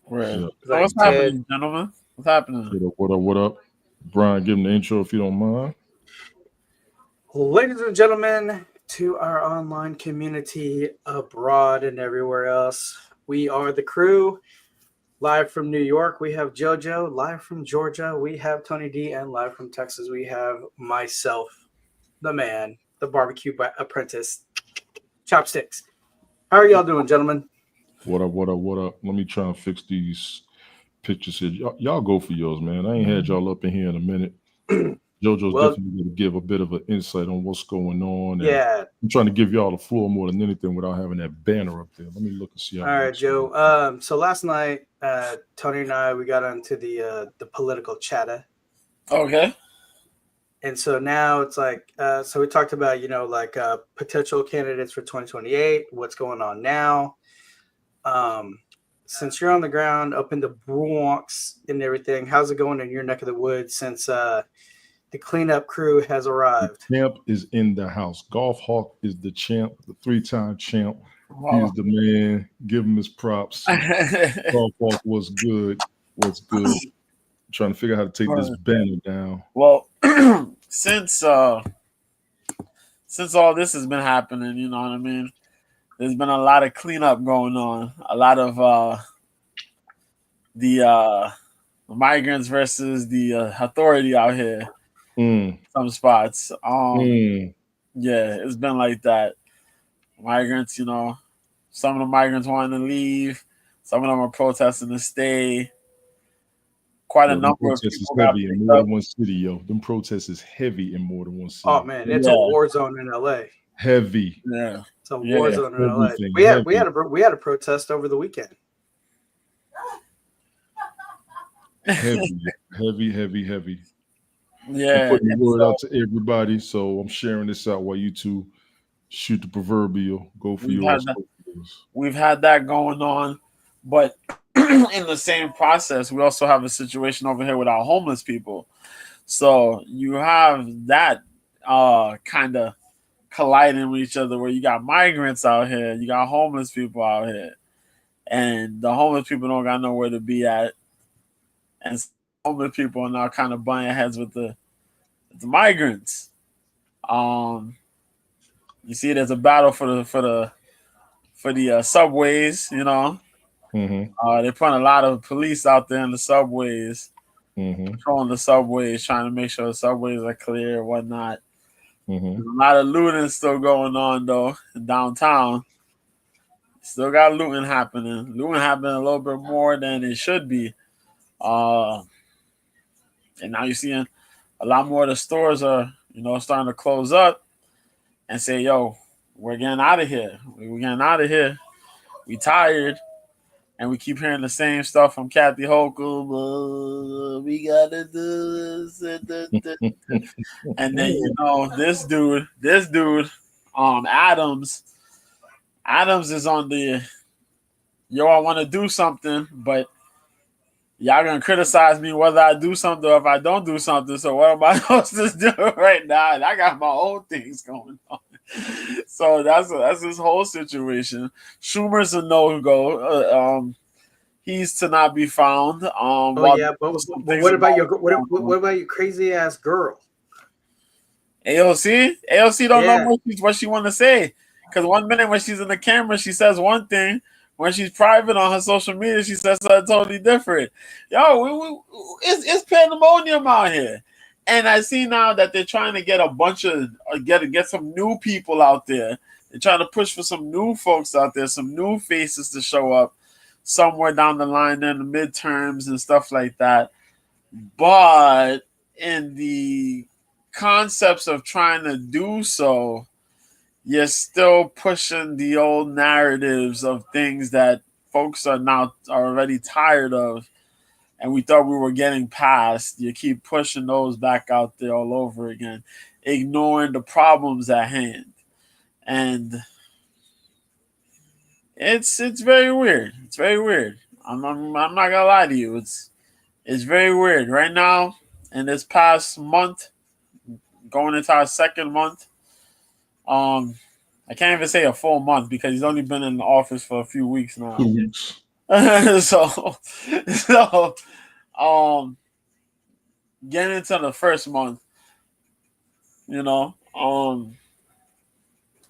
Right. Yeah. So what's happening, gentlemen? What's happening? What up? What up? What up? Brian, give him the intro if you don't mind. Ladies and gentlemen, to our online community abroad and everywhere else, we are the crew. Live from New York, we have JoJo. Live from Georgia, we have Tony D. And live from Texas, we have myself, the man, the barbecue apprentice, Chopsticks. How are y'all doing, gentlemen? What up? What up? What up? Let me try and fix these pictures here. Y'all go for yours, man. I ain't had y'all up in here in a minute. JoJo's Well, definitely going to give a bit of an insight on what's going on. And yeah. I'm trying to give y'all the floor more than anything without having that banner up there. Let me look and see how. All right, Joe. So last night, Tony and I, we got onto the political chatter. Okay. And so now it's like, so we talked about, potential candidates for 2028, what's going on now. Since you're on the ground up in the Bronx and everything, how's it going in your neck of the woods since the cleanup crew has arrived? The champ is in the house. Golf Hawk is the champ, the 3-time champ. Wow. He is the man. Give him his props. Golf Hawk was good. What's good? I'm trying to figure out how to take this banner down. Well, since all this has been happening, you know what I mean? There's been a lot of cleanup going on. A lot of the migrants versus the authority out here. Some spots. Yeah, it's been like that. Migrants, some of the migrants wanting to leave. Some of them are protesting to stay. Quite a number of people got heavy in more than one city, yo. Them protests is heavy in more than one city. Oh man, it's a war zone in LA. Heavy. Yeah. It's a war zone in LA. We had a protest over the weekend. Heavy. Yeah. I'm putting the word out to everybody, so I'm sharing this out while you two shoot the proverbial. Go for yours. We've had that going on, but in the same process, we also have a situation over here with our homeless people. So you have that kind of colliding with each other, where you got migrants out here, you got homeless people out here, and the homeless people don't got nowhere to be at, and homeless people are now kind of butting heads with the migrants. You see, there's a battle for the subways. They're putting a lot of police out there in the subways, patrolling the subways, trying to make sure the subways are clear and whatnot. There's a lot of looting still going on though in downtown. Still got looting happening. Looting happening a little bit more than it should be. And now you're seeing a lot more of the stores are, starting to close up and say, yo, we're getting out of here. We're getting out of here. We tired. And we keep hearing the same stuff from Kathy Hochul. We gotta do this. And then this dude, Adams is on the I want to do something, but y'all gonna criticize me whether I do something or if I don't do something. So what am I supposed to do right now? And I got my own things going on. So that's this whole situation. Schumer's a no-go. He's to not be found. But what about your crazy ass girl? AOC? AOC don't know what she want to say. Because 1 minute when she's in the camera, she says one thing. When she's private on her social media, she says something totally different. Yo, it's pandemonium out here. And I see now that they're trying to get get some new people out there. They're trying to push for some new folks out there, some new faces to show up somewhere down the line in the midterms and stuff like that. But in the concepts of trying to do so, you're still pushing the old narratives of things that folks are already tired of. And we thought we were getting past. You keep pushing those back out there all over again, ignoring the problems at hand. And it's very weird. It's very weird. I'm not gonna lie to you. It's very weird. Right now, in this past month, going into our second month, I can't even say a full month because he's only been in the office for a few weeks now. 2 weeks. so um getting into the first month, you know,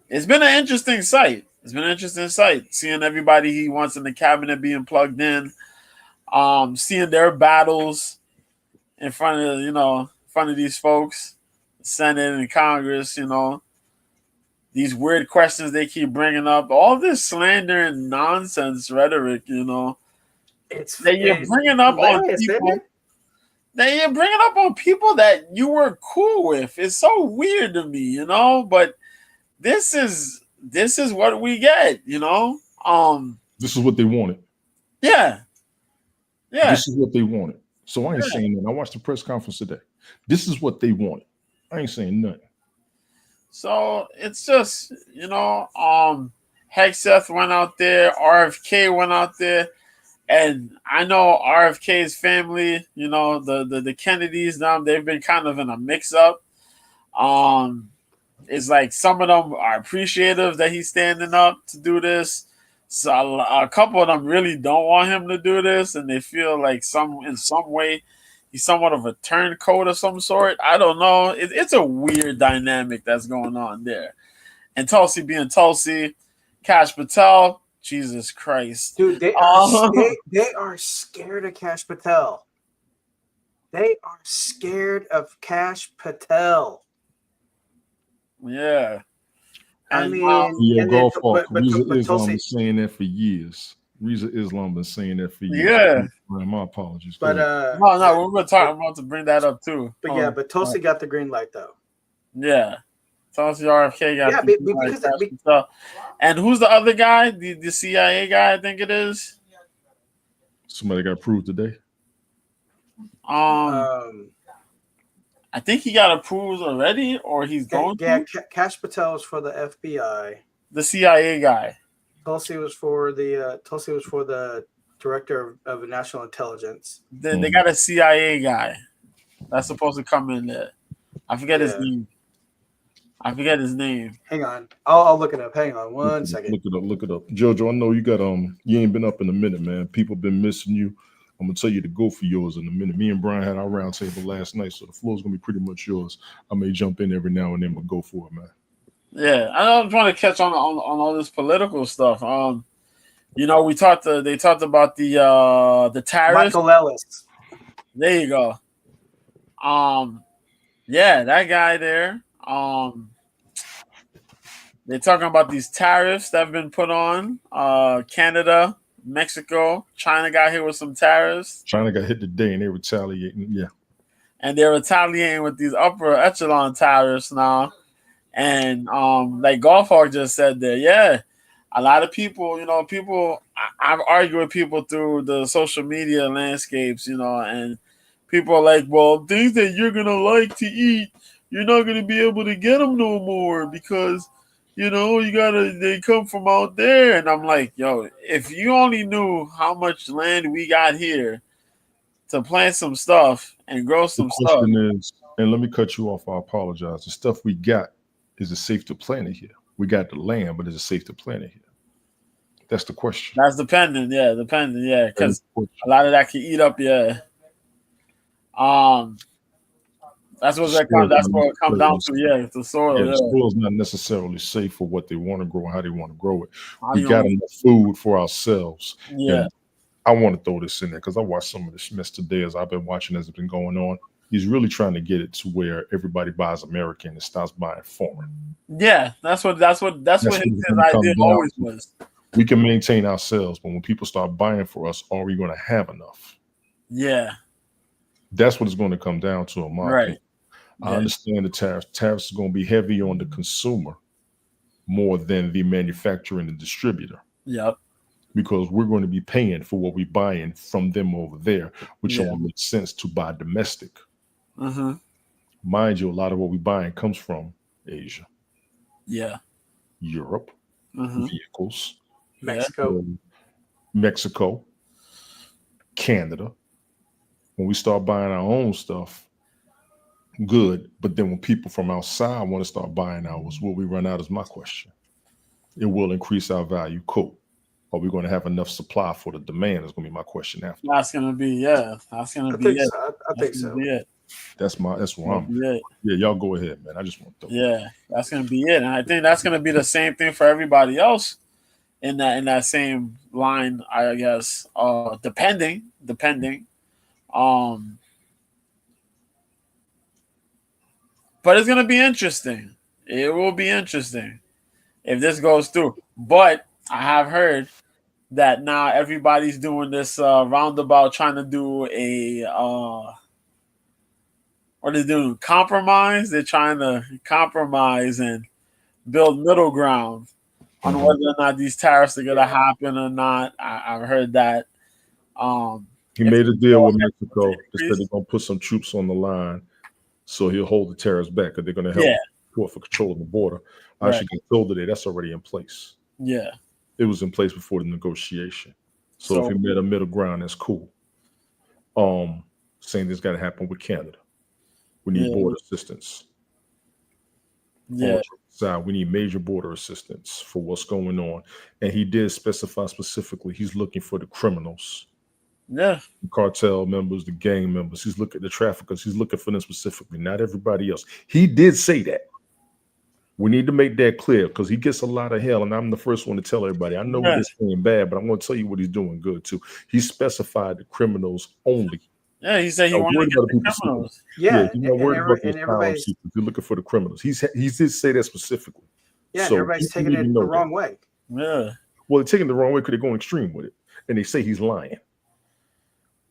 it's been an interesting sight. It's been an interesting sight seeing everybody he wants in the cabinet being plugged in, seeing their battles in front of in front of these folks, Senate and Congress, these weird questions they keep bringing up, all this slander and nonsense rhetoric, It's that you're bringing up on people. That you're bringing up on people that you were cool with. It's so weird to me, But this is what we get, This is what they wanted. Yeah. This is what they wanted. So I ain't saying that. I watched the press conference today. This is what they wanted. I ain't saying nothing. So it's just, Hexeth went out there, RFK went out there, and I know RFK's family, the Kennedys, they've been kind of in a mix-up. It's like some of them are appreciative that he's standing up to do this. So a couple of them really don't want him to do this, and they feel like in some way he's somewhat of a turncoat of some sort. I don't know. It's a weird dynamic that's going on there. And Tulsi being Tulsi, Kash Patel, Jesus Christ, dude, they are scared of Kash Patel. They are scared of Kash Patel. Yeah. I mean, Reza Islam been saying that for years. Reza Islam been saying that for years. Yeah. My apologies. But no, we're about to bring that up too. But but Tulsi got the green light though. Yeah. Tulsi RFK got the green light. And who's the other guy? The CIA guy, I think it is. Somebody got approved today. I think he got approved already, or he's going to. Yeah, Kash Patel was for the FBI. The CIA guy. Tulsi was for the director of national intelligence. Then they got a CIA guy that's supposed to come in there. I forget his name. Hang on, I'll look it up. Hang on one second. Look it up. Jojo, I know you ain't been up in a minute, man. People been missing you. I'm gonna tell you to go for yours in a minute. Me and Brian had our round table last night, so the floor's gonna be pretty much yours. I may jump in every now and then, but go for it, man. Yeah, I was trying to catch on all this political stuff. They talked about the tariffs. Michael Ellis. There you go. Yeah, that guy there. They're talking about these tariffs that have been put on. Canada, Mexico, China got hit with some tariffs. China got hit today and they're retaliating. Yeah. And they're retaliating with these upper echelon tariffs now. And like Golf Hawk just said there, yeah, a lot of people, I've argued with people through the social media landscapes, and people are like, well, things that you're going to like to eat, you're not going to be able to get them no more because they come from out there. And I'm like, yo, if you only knew how much land we got here to plant some stuff and grow some stuff. Is, and let me cut you off. I apologize. The stuff we got, is it safe to plant it here? We got the land, but is it safe to plant it here? That's the question. That's dependent. Yeah, because a lot of that can eat up. Yeah. That's what it comes down to. Yeah, the soil. Yeah, the soil is not necessarily safe for what they want to grow and how they want to grow it. We got enough food for ourselves. Yeah. And I want to throw this in there because I watched some of this mess today as I've been watching as it's been going on. He's really trying to get it to where everybody buys American and stops buying foreign. Yeah, that's what his idea always was. We can maintain ourselves, but when people start buying for us, are we going to have enough? Yeah. That's what it's going to come down to, in my opinion. I understand the tariffs. Tariffs are going to be heavy on the consumer more than the manufacturer and the distributor. Yep. Because we're going to be paying for what we're buying from them over there, which only makes sense to buy domestic. Mm-hmm. Mind you, a lot of what we're buying comes from Asia. Yeah. Europe. Mm-hmm. Vehicles. Mexico. Canada. When we start buying our own stuff, good. But then when people from outside want to start buying ours, will we run out is my question. It will increase our value. Cool. Are we going to have enough supply for the demand? Is going to be my question after. That's gonna be That's gonna be it. I think so. That's where I'm. Yeah, y'all go ahead, man. I just want to. That's gonna be it, and I think that's gonna be the same thing for everybody else in that same line, I guess. Depending. But it's gonna be interesting. It will be interesting if this goes through. But I have heard that now everybody's doing this roundabout, trying to do a what are they doing? Compromise. They're trying to compromise and build middle ground on whether or not these tariffs are gonna happen or not. I've heard that. He made a deal with Mexico. They said they're gonna put some troops on the line, so he'll hold the tariffs back because they're gonna help for control of the border. I actually get told today that's already in place. Yeah, it was in place before the negotiation. So if he made a middle ground, that's cool. Same thing's got to happen with Canada. We need border assistance. Yeah. We need major border assistance for what's going on. And he did specify specifically he's looking for the criminals. Yeah. The cartel members, the gang members. He's looking at the traffickers. He's looking for them specifically, not everybody else. He did say that. We need to make that clear because he gets a lot of hell, and I'm the first one to tell everybody. I know this ain't bad, but I'm going to tell you what he's doing good too. He specified the criminals only. Yeah, he said he wanted to get the criminals. He's not worried about those power seekers. He's looking for the criminals. He did say that specifically. Yeah, so everybody's taking it the wrong way. Yeah. Well, they're taking it the wrong way because they're going extreme with it, and they say he's lying.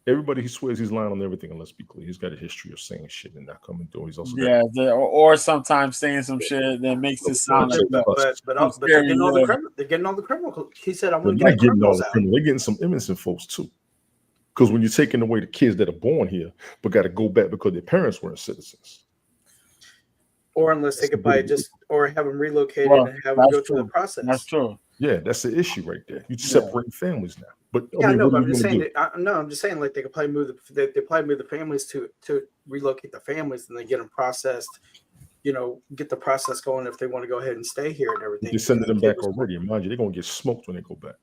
Everybody he swears he's lying on everything, and let's be clear, he's got a history of saying shit and not coming through. He's also or sometimes saying some shit that makes it sound like but they're getting all the criminal. They're getting all the criminal. He said, "I'm going to get criminals out." They're getting some innocent folks too, because when you're taking away the kids that are born here but got to go back because their parents weren't citizens, or unless they could buy or have them relocated and have them go through the process. That's true. Yeah, that's the issue right there. You separate families now. But I'm just saying. I'm just saying, like they could probably move the families to relocate the families, and then get them processed. Get the process going if they want to go ahead and stay here and everything. They're sending them back already. And mind you, they're gonna get smoked when they go back.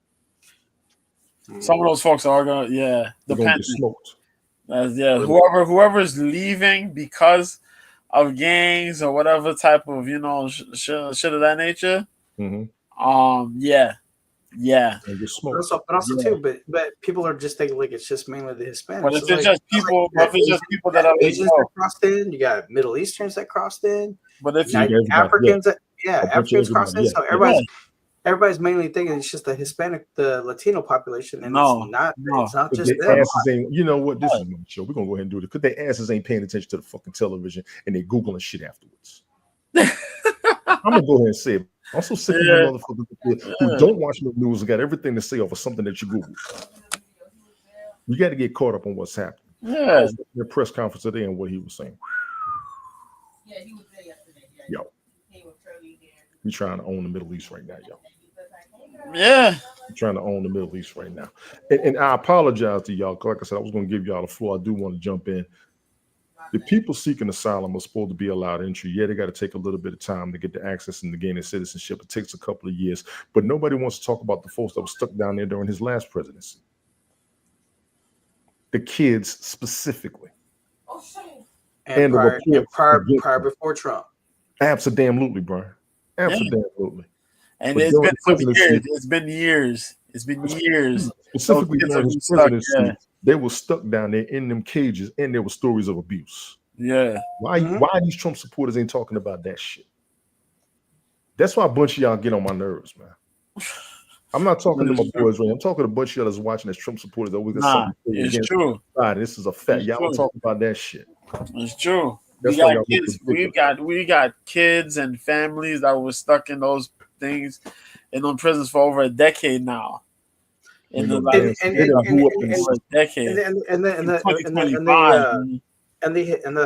Some of those folks are gonna, they're gonna get smoked. Whoever's leaving because of gangs or whatever type of shit of that nature. But people are just thinking like it's just mainly the Hispanics. But it's just people that are Asians that crossed in. You got Middle Easterns that crossed in. But if Africans Africans crossed in. So everybody's mainly thinking it's just the Hispanic, the Latino population, and it's not just them. You know what? This is my show. We're gonna go ahead and do it because their asses ain't paying attention to the fucking television and they googling shit afterwards. I'm gonna go ahead and say it. I'm so sick of you motherfuckers who don't watch the news and got everything to say off of something that you Google. You got to get caught up on what's happening. Yeah. The press conference today and what he was saying. Yeah, he was there yesterday. Yo. He's trying to own the Middle East right now, yo. Yeah. He's trying to own the Middle East right now. And I apologize to y'all. Like I said, I was going to give y'all the floor. I do want to jump in. The people seeking asylum are supposed to be allowed entry. Yeah, they got to take a little bit of time to get the access and to gain their citizenship. It takes a couple of years, but nobody wants to talk about the folks that were stuck down there during his last presidency. The kids specifically. And prior before Trump. Absolutely, Brian. Absolutely. And it's been years. Specifically during his presidency, they were stuck down there in them cages, and there were stories of abuse. Yeah. Why these Trump supporters ain't talking about that shit? That's why a bunch of y'all get on my nerves, man. I'm not talking to my boys, right? I'm talking to a bunch of y'all that's watching as Trump supporters. Always it's true. This is a fact. Y'all don't talk about that shit. It's true. We got kids. We got kids and families that were stuck in those things in those prisons for over a decade now. And the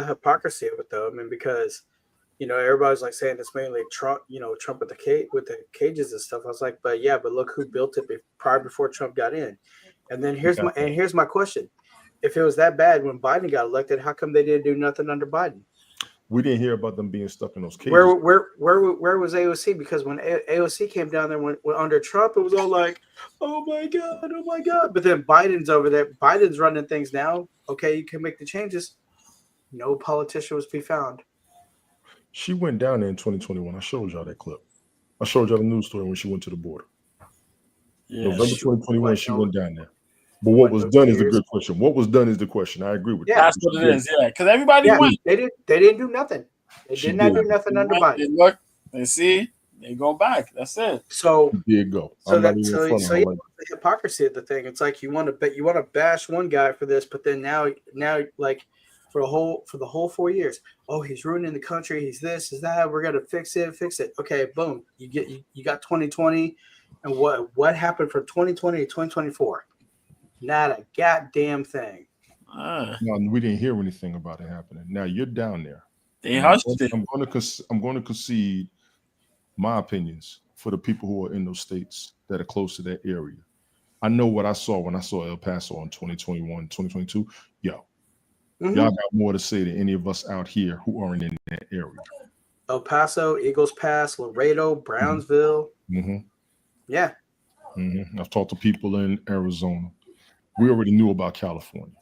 hypocrisy of it, though. I mean, because everybody's like saying it's mainly Trump, Trump with the cages and stuff. I was like, but look who built it before Trump got in. And then here's my question: if it was that bad when Biden got elected, how come they didn't do nothing under Biden? We didn't hear about them being stuck in those cages. Where was AOC? Because when AOC came down there when under Trump, it was all like, oh my god. But then Biden's over there. Biden's running things now. Okay, you can make the changes. No politician was to be found. She went down there in 2021. I showed y'all that clip. I showed y'all the news story when she went to the border. Yeah, November 2021, she went down there. But what was done is the good question. What was done is the question. I agree with that. That's what it is. Yeah, because everybody went. They didn't do nothing. They did not do nothing under Biden. They look, they see, they go back. That's it. So he did go. The hypocrisy of the thing. It's like you want to bash one guy for this, but then now like for the whole 4 years, oh, he's ruining the country. He's this, is that. We're gonna fix it. Okay, boom. You got 2020, and what happened from 2020 to 2024? Not a goddamn thing. No, we didn't hear anything about it happening. Now you're down there. They hushed it. I'm going to concede my opinions for the people who are in those states that are close to that area. I know what I saw when I saw El Paso in 2021, 2022. Yo, y'all got more to say than any of us out here who aren't in that area. El Paso, Eagles Pass, Laredo, Brownsville. Yeah. I've talked to people in Arizona. We already knew about California.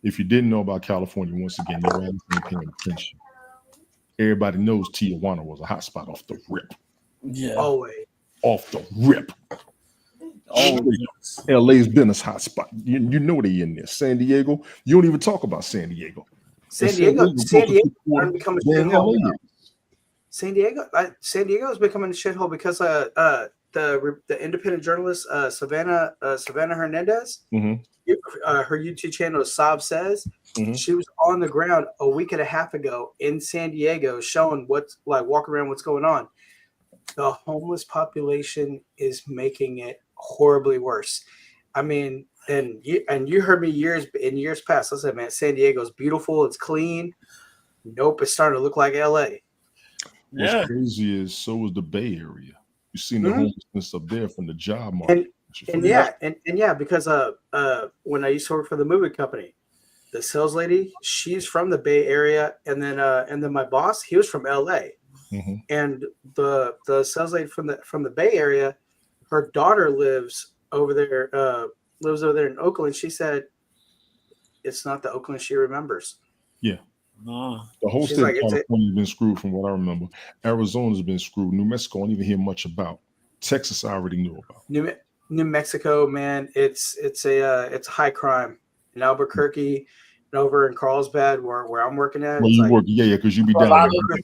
If you didn't know about California, once again, your ass ain't paying attention. Everybody knows Tijuana was a hot spot off the rip. Yeah. Always. Off the rip. LA's been a hot spot. You know they in there. San Diego, you don't even talk about San Diego. San Diego become a shithole. San Diego is becoming a shithole because the independent journalist Savannah Hernandez, her YouTube channel Sob Says, she was on the ground a week and a half ago in San Diego showing what's like, walking around what's going on. The homeless population is making it horribly worse. I mean, and you heard me years past. I said, man, San Diego's beautiful, it's clean. Nope, it's starting to look like LA. What's crazy is so was the Bay Area. You seen the homelessness up there from the job market. Because when I used to work for the movie company, the sales lady, she's from the Bay Area, and then my boss, he was from LA. And the sales lady from the Bay Area, her daughter lives over there in Oakland. She said it's not the Oakland she remembers. Yeah. The whole state of California has been screwed from what I remember. Arizona's been screwed. New Mexico, I don't even hear much about. Texas, I already knew about. New Mexico, man, it's a high crime. In Albuquerque and over in Carlsbad, where I'm working at. Well, you work, because you be down there.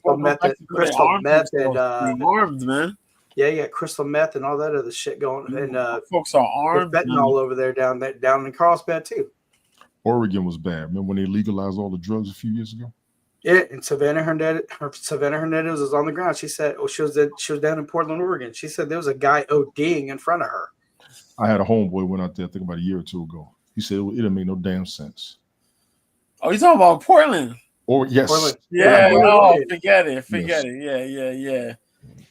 Crystal meth and armed, man. Yeah, crystal meth and all that other shit going. And folks are armed. Fentanyl over there down in Carlsbad too. Oregon was bad. Remember when they legalized all the drugs a few years ago? Yeah, and Savannah Hernandez was on the ground. She said, she was down in Portland, Oregon. She said there was a guy ODing in front of her. I had a homeboy went out there, I think about a year or two ago. He said it didn't make no damn sense. Oh, you talking about Portland? Or yes. Portland. Yeah. Oh, forget it.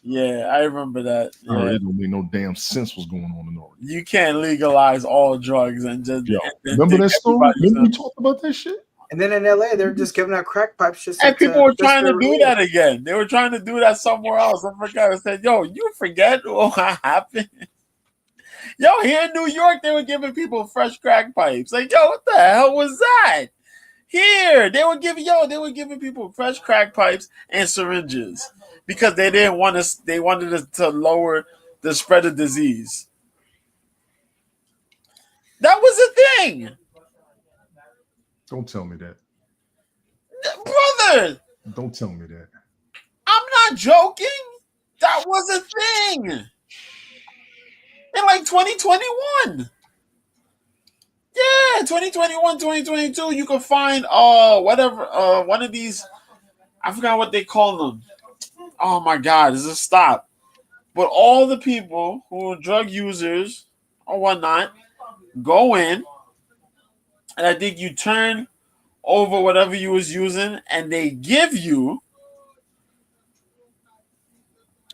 Yeah, I remember that. Yeah. It don't make no damn sense what's going on in Oregon. You can't legalize all drugs and just. Remember that story? Remember we talked about that shit? And then in LA, they're just giving out crack pipes. And people were trying to do that again. They were trying to do that somewhere else. I forgot. I said, yo, you forget what happened? Yo, here in New York, they were giving people fresh crack pipes. Like, yo, what the hell was that? Here, they were giving people fresh crack pipes and syringes because they didn't want us. They wanted us to lower the spread of disease. That was a thing. Don't tell me that, brother. Don't tell me that. I'm not joking. That was a thing in like 2021. Yeah, 2021, 2022, you can find one of these, I forgot what they call them. Oh my God, does it stop? But all the people who are drug users or whatnot go in, and I think you turn over whatever you was using, and they give you.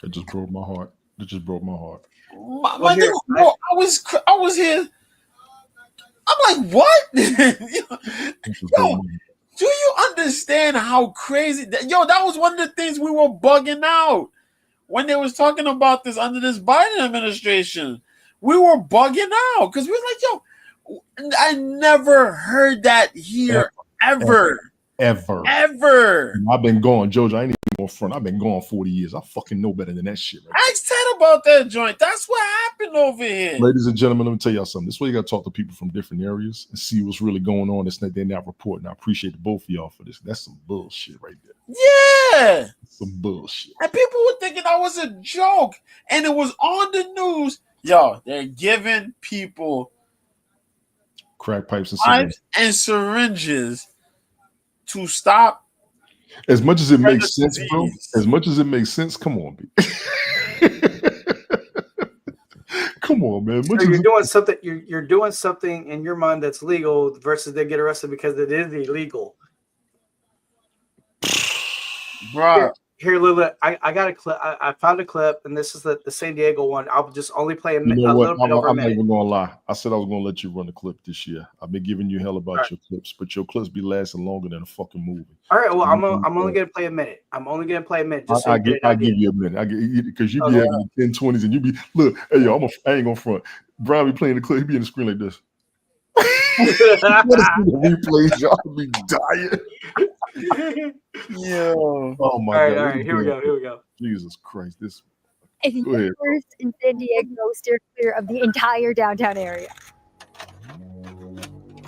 It just broke my heart. My thing, bro, I was here. I'm like, what? Yo, do you understand how crazy that was one of the things we were bugging out when they was talking about this under this Biden administration. We were bugging out because we was like, yo, I never heard that here ever. I've been going, Jojo. I ain't even going front. I've been going 40 years. I fucking know better than that shit. Right? Ask Ted about that joint. That's what happened over here. Ladies and gentlemen, let me tell y'all something. This way you got to talk to people from different areas and see what's really going on. It's that they're not reporting. I appreciate both of y'all for this. That's some bullshit right there. Yeah. Some bullshit. And people were thinking that was a joke. And it was on the news. Yo, they're giving people crack pipes and syringes to stop. As much as it makes sense, bro. As much as it makes sense, come on, B. Come on, man. So you're doing something. You're doing something in your mind that's legal versus they get arrested because it is illegal. Bro, here, Lila, I got a clip. I found a clip, and this is the San Diego one. I'll just only play a little bit over a minute. I'm not even gonna lie. I said I was gonna let you run the clip this year. I've been giving you hell about your clips, but your clips be lasting longer than a fucking movie. All right, well, I'm only gonna play a minute. I'm only gonna play a minute. Just I'll give you a minute. I get because you be having 10, 20s, and you be look. Hey, yo, I ain't gonna front. Brian be playing the clip. He be in the screen like this. Replays, y'all be dying. Yeah. Oh my God. All right. Here we go. Jesus Christ. This. If you get first in San Diego, steer clear of the entire downtown area.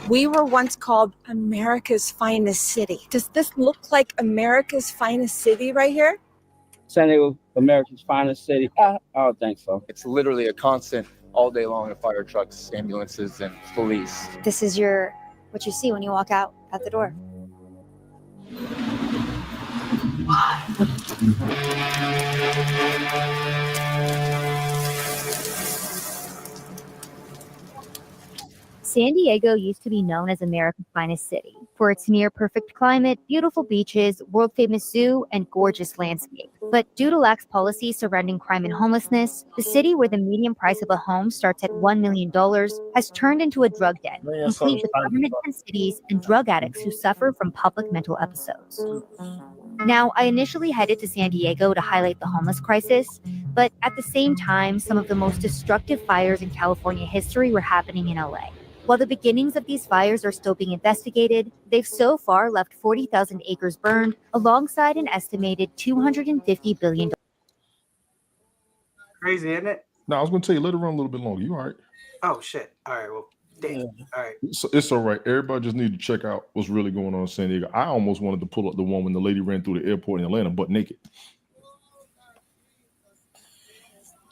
We were once called America's finest city. Does this look like America's finest city right here? San Diego, America's finest city. I don't think so. It's literally a constant all day long of fire trucks, ambulances, and police. This is what you see when you walk out at the door. San Diego used to be known as America's finest city for its near-perfect climate, beautiful beaches, world-famous zoo, and gorgeous landscape. But due to lax policies surrounding crime and homelessness, the city where the median price of a home starts at $1 million has turned into a drug den, complete with permanent cities and drug addicts who suffer from public mental episodes. Now, I initially headed to San Diego to highlight the homeless crisis, but at the same time, some of the most destructive fires in California history were happening in LA. While the beginnings of these fires are still being investigated, they've so far left 40,000 acres burned, alongside an estimated $250 billion. Crazy, isn't it? No, I was going to tell you, let it run a little bit longer. You all right? Oh, shit. All right, well, damn. All right. It's all right. Everybody just need to check out what's really going on in San Diego. I almost wanted to pull up the one when the lady ran through the airport in Atlanta butt naked.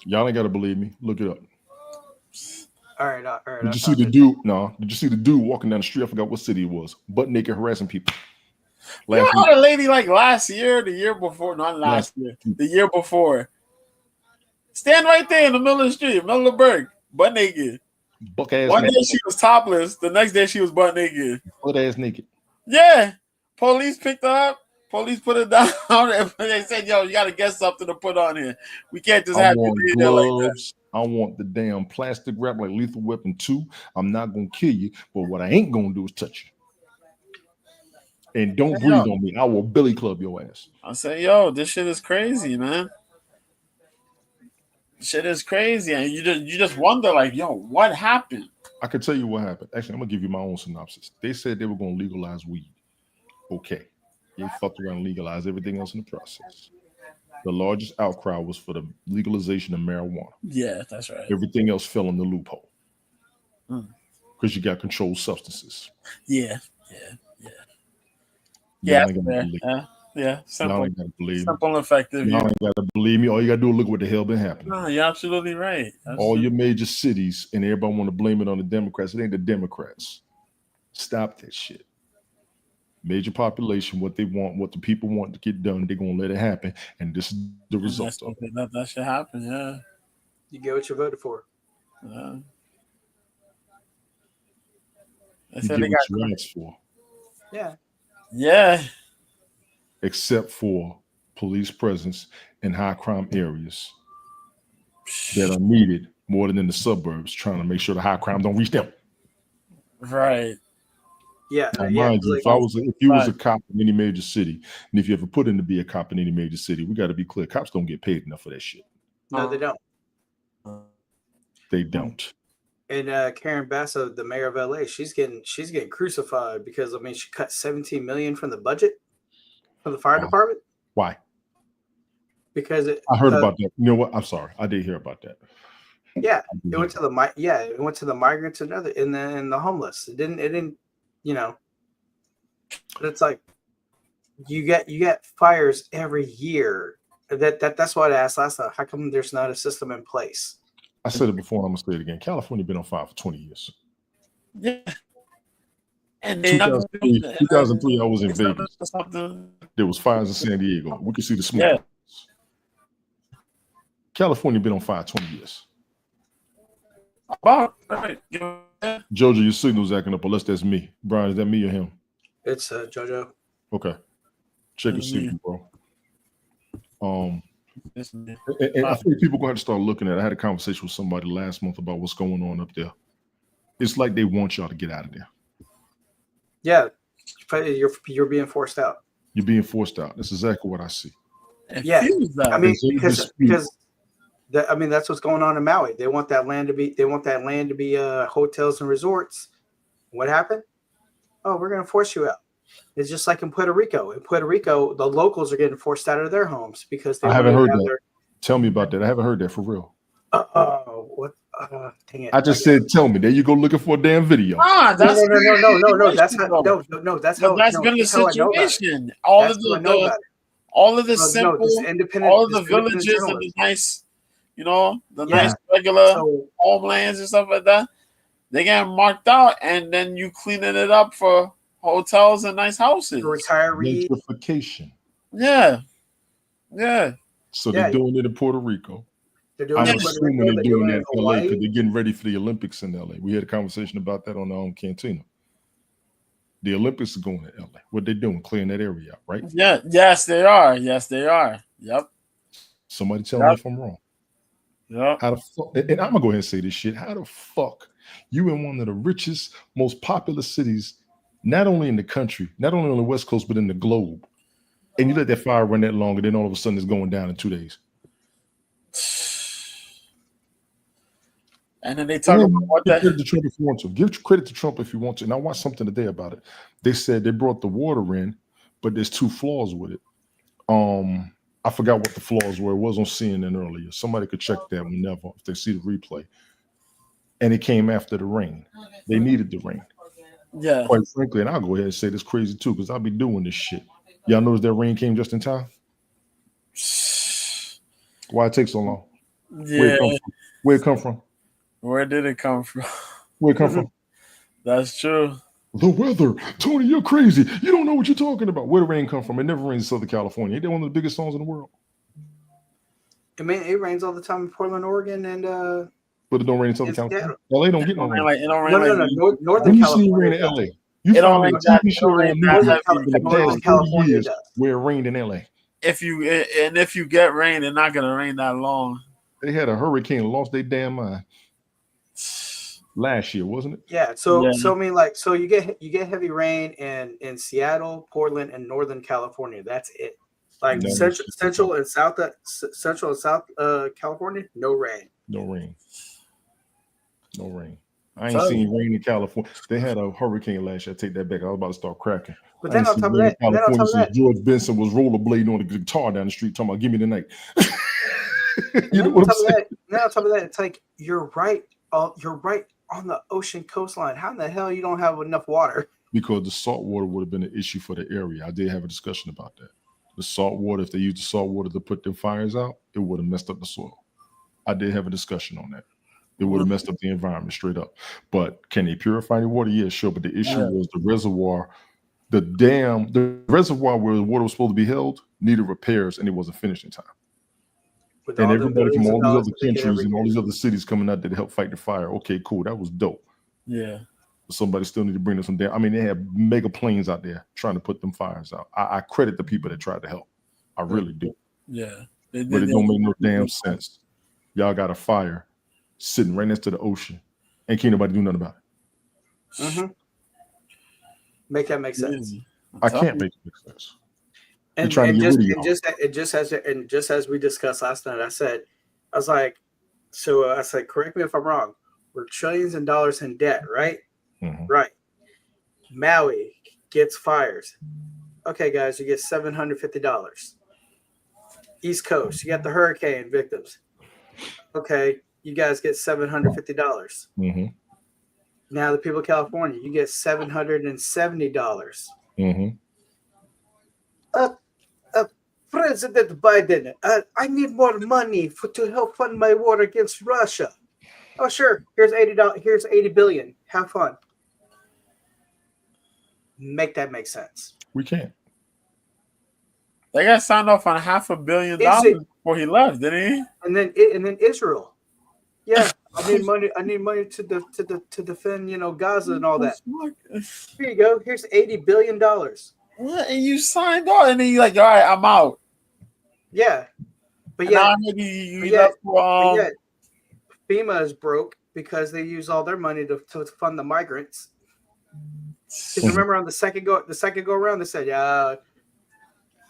Y'all ain't got to believe me. Look it up. All right. Did you see the dude? No. Did you see the dude walking down the street? I forgot what city it was. Butt naked, harassing people. You had a lady like last year, the year before, not last year, the year before. Stand right there in the middle of the street, middle of the burg, butt naked. Buck ass. One day she was topless. The next day she was butt naked. Butt ass naked. Yeah. Police picked her up. Police put her down. And they said, "Yo, you got to get something to put on here. We can't just have you there like that." I want the damn plastic wrap like Lethal Weapon 2. I'm not going to kill you, but what I ain't going to do is touch you. And don't breathe on me. I will billy club your ass. I say, yo, this shit is crazy, man. Shit is crazy. And you just wonder, like, yo, what happened? I can tell you what happened. Actually, I'm going to give you my own synopsis. They said they were going to legalize weed. Okay. They fucked around and legalized everything else in the process. The largest outcry was for the legalization of marijuana. Yeah, that's right. Everything else fell in the loophole. Because you got controlled substances. Yeah. Simple. Simple and effective. Y'all ain't gotta believe me. All you gotta do is look what the hell been happening. No, you're absolutely right. All your major cities, and everybody want to blame it on the Democrats. It ain't the Democrats. Stop that shit. Major population, what they want, what the people want to get done, they're gonna let it happen, and this is the result of it. That should happen. Yeah. You get what you voted for. Yeah. You get what you asked for. Yeah. Yeah. Except for police presence in high crime areas that are needed more than in the suburbs, trying to make sure the high crime don't reach them. Right. Yeah, Now, yeah. mind you, Like, if you was a cop in any major city, and if you ever put in to be a cop in any major city, we got to be clear: cops don't get paid enough for that shit. no, they don't. They don't. And Karen Basso, the mayor of LA, she's getting crucified because I mean she cut 17 million from the budget for the fire department. Why? Because I heard about that. You know what? I'm sorry, I did hear about that. Yeah, it went to the migrants and the homeless. It didn't, you know. But it's like you get fires every year. That's why I asked last time. How come there's not a system in place? I said it before, and I'm gonna say it again. California been on fire for 20 years. Yeah. And 2003, I was in Vegas. There was fires in San Diego. We could see the smoke. Yeah. California been on fire 20 years. About Jojo, your signal's acting up, unless that's me. Brian, is that me or him? It's Jojo. Okay. Check your signal, bro. And I think people gonna have to start looking at it. I had a conversation with somebody last month about what's going on up there. It's like they want y'all to get out of there. Yeah, you're being forced out. You're being forced out. That's exactly what I see. Yeah, I mean because that's what's going on in Maui. They want that land to be hotels and resorts. What happened? Oh, we're going to force you out. It's just like in Puerto Rico. In Puerto Rico, the locals are getting forced out of their homes because they I haven't heard that. Tell me about that. I haven't heard that for real. What? Dang it! I just said, tell me. There you go, looking for a damn video. No. That's how. That's how. That's been the situation. All of the simple, all of the villages and the nice, nice regular homelands and stuff like that, they get marked out, and then you cleaning it up for hotels and nice houses. Retirees. Gentrification. Yeah. So they're doing it in Puerto Rico. I'm assuming they're doing it in LA because they're getting ready for the Olympics in LA. We had a conversation about that on our own Cantina. The Olympics are going to LA. What they doing? Clearing that area out, right? Yeah. Yes, they are. Yep. Somebody tell me if I'm wrong. Yep. How the fuck? And I'm gonna go ahead and say this shit. How the fuck you in one of the richest, most popular cities, not only in the country, not only on the West Coast, but in the globe, and you let that fire run that long, and then all of a sudden it's going down in 2 days. And then they talk about what that. Give credit to Trump if you want to. Give credit to Trump if you want to. And I watched something today about it. They said they brought the water in, but there's 2 flaws with it. I forgot what the flaws were. It was on CNN earlier. Somebody could check that whenever if they see the replay. And it came after the rain. They needed the rain. Yeah. Quite frankly, and I'll go ahead and say this crazy too, because I'll be doing this shit. Y'all notice that rain came just in time? Why it take so long? Yeah. Where it come from? Where did it come from? Where it come from? That's true. The weather. Tony, you're crazy. You don't know what you're talking about. Where the rain come from? It never rains in Southern California. Ain't that one of the biggest songs in the world? I mean, it rains all the time in Portland, Oregon, and but it don't rain in Southern California. LA don't get no rain. It don't rain no, Northern California. Rain in LA. You found a TV show in the past 30 years where it rained in LA. If you get rain, it's not gonna rain that long. They had a hurricane and lost their damn mind. Last year, wasn't it? Yeah. So I mean, like, so you get heavy rain in Seattle, Portland, and Northern California. That's it. Like Central and South California, no rain. No rain. I ain't seen rain in California. They had a hurricane last year. I take that back. I was about to start cracking. But then on top of that, George Benson was rollerblading on the guitar down the street, talking about "Give me the night." You know what I'm saying? Then on top of that, it's like you're right on the ocean coastline. How in the hell you don't have enough water? Because the salt water would have been an issue for the area. I did have a discussion about that. The salt water, if they used the salt water to put their fires out, it would have messed up the soil. I did have a discussion on that. It would have messed up the environment straight up. But can they purify the water? Yeah, sure. But the issue was the reservoir, the reservoir where the water was supposed to be held needed repairs, and it wasn't finished in time. And everybody from all these other countries and all these other cities coming out there to help fight the fire. Okay, cool. That was dope. Yeah. Somebody still need to bring them some damn. I mean, they have mega planes out there trying to put them fires out. I credit the people that tried to help. I really do. Yeah. But it don't make no damn sense. Y'all got a fire sitting right next to the ocean, and can't nobody do nothing about it. Mm-hmm. Make that make sense. I can't make it make sense. And, trying to get rid of just as we discussed last night, I was like, correct me if I'm wrong. We're trillions of dollars in debt, right? Mhm. Right. Maui gets fires. Okay, guys, you get $750. East Coast, you got the hurricane victims. Okay, you guys get $750. Mm-hmm. Now the people of California, you get $770. Mm-hmm. President Biden, I need more money to help fund my war against Russia. Oh, sure. Here's $80. Here's $80 billion. Have fun. Make that make sense. We can't. They got signed off on $500 million before he left, didn't he? And then Israel. Yeah, I need money. I need money to defend, Gaza and all that. Here you go. Here's $80 billion. What? And you signed on, and then you're like, all right, I'm out. Yeah, but yeah, FEMA is broke because they use all their money to fund the migrants. Because remember, on the second go around, they said, "Yeah,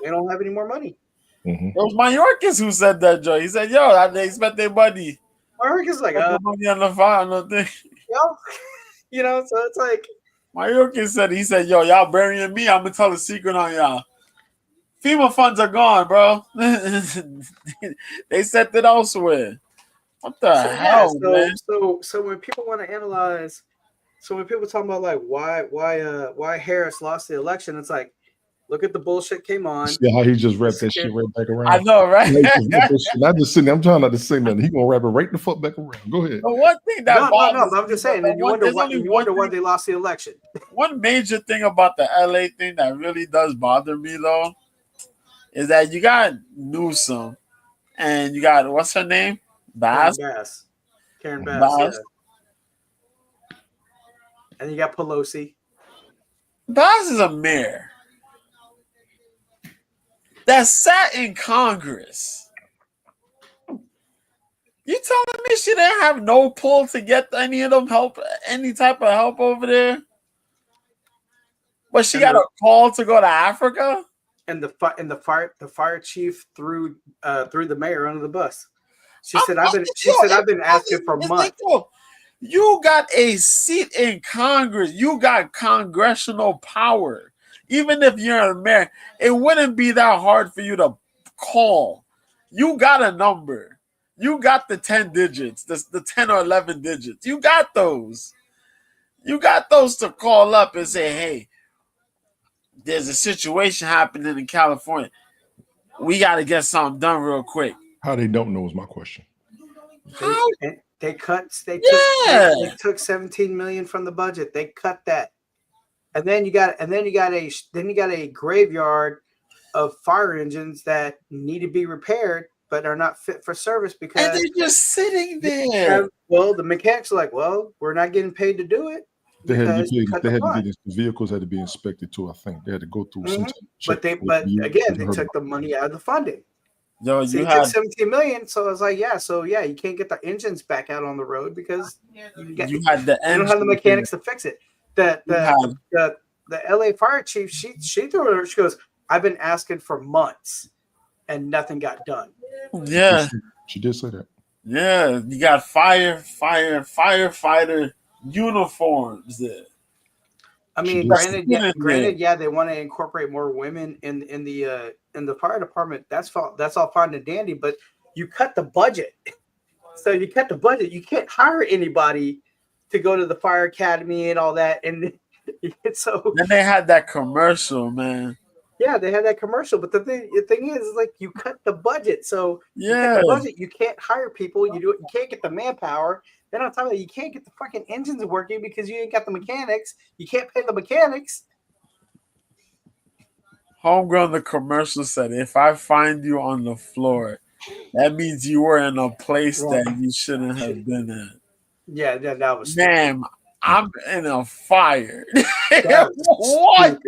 they don't have any more money." Mm-hmm. It was Mayorkas who said that, Joe. He said, "Yo, they spent their money." Mayorkas like, money on the fire, no thing. So it's like Mayorkas said, he said, "Yo, y'all burying me. I'm gonna tell a secret on y'all. FEMA funds are gone, bro. They set it elsewhere. What the hell, man?" So when people want to analyze, when people talk about like why Harris lost the election, it's like, look at the bullshit came on. See how he just wrapped that shit right back around. I know, right? Not just sitting there. I'm trying not to say nothing. He gonna wrap it right the fuck back around. Go ahead. But one thing that I'm just saying. And you wonder why they lost the election. One major thing about the LA thing that really does bother me though is that you got Newsom and you got what's her name? Karen Bass. Yeah. And you got Pelosi. Bass is a mayor that sat in Congress. You telling me she didn't have no pull to get any of them any type of help over there? But she got a call to go to Africa? And the fire chief threw the mayor under the bus. She said, I've been asking for months. You got a seat in Congress. You got congressional power. Even if you're a mayor, it wouldn't be that hard for you to call. You got a number. You got the 10 digits, the 10 or 11 digits. You got those. You got those to call up and say, hey, there's a situation happening in California. We got to get something done real quick. How they don't know is my question. They took $17 million from the budget. They cut that. And then you got a graveyard of fire engines that need to be repaired but are not fit for service because and they're just sitting there. The mechanics are like, we're not getting paid to do it. The vehicles had to be inspected too. I think they had to go through some check. They took the money out of the funding. Yo, you had $17 million, so I was like, you can't get the engines back out on the road because you don't have the mechanics to fix it. The LA fire chief, she threw it. She goes, I've been asking for months, and nothing got done. Yeah, she did say that. Yeah, you got firefighter uniforms there. I mean, granted, they want to incorporate more women in the fire department. That's all fine and dandy, but you cut the budget. So you cut the budget. You can't hire anybody to go to the fire academy and all that. And so then they had that commercial, man. Yeah, they had that commercial, but the thing is like you cut the budget. So you cut the budget, you can't hire people. You can't get the manpower. Then on top of that, you can't get the fucking engines working because you ain't got the mechanics. You can't pay the mechanics. Homegrown, the commercial said, if I find you on the floor, that means you were in a place that you shouldn't have been at. Yeah, that was stupid. Ma'am, I'm in a fire. What?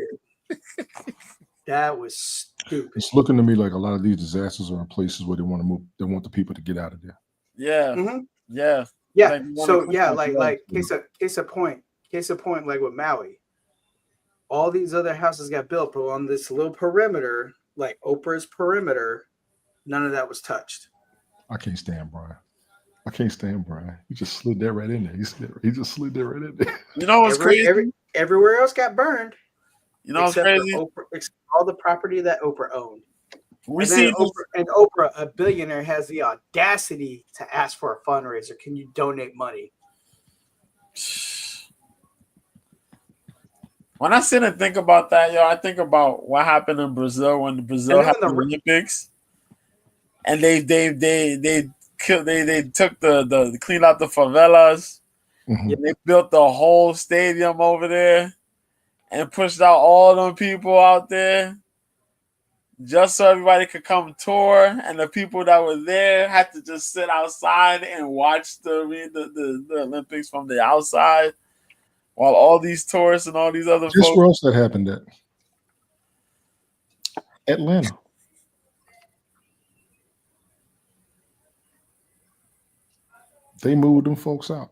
That was stupid. It's looking to me like a lot of these disasters are in places where they want to move. They want the people to get out of there. Yeah. Mm-hmm. Yeah. Yeah. So like case of point, like with Maui. all these other houses got built, but on this little perimeter, like Oprah's perimeter, none of that was touched. I can't stand Brian. I can't stand Brian. He just slid that right in there. He just slid that right in there. You know what's crazy? Everywhere else got burned. You know what's crazy? Except all the property that Oprah owned. And Oprah, a billionaire, has the audacity to ask for a fundraiser. Can you donate money? When I sit and think about that, yo, I think about what happened in Brazil when Brazil had the Olympics, and they took the cleaned out the favelas. Mm-hmm. They built the whole stadium over there and pushed out all them people out there just so everybody could come tour, and the people that were there had to just sit outside and watch the Olympics from the outside, while all these tourists and all these other Guess folks. where else that happened at? Atlanta. They moved them folks out.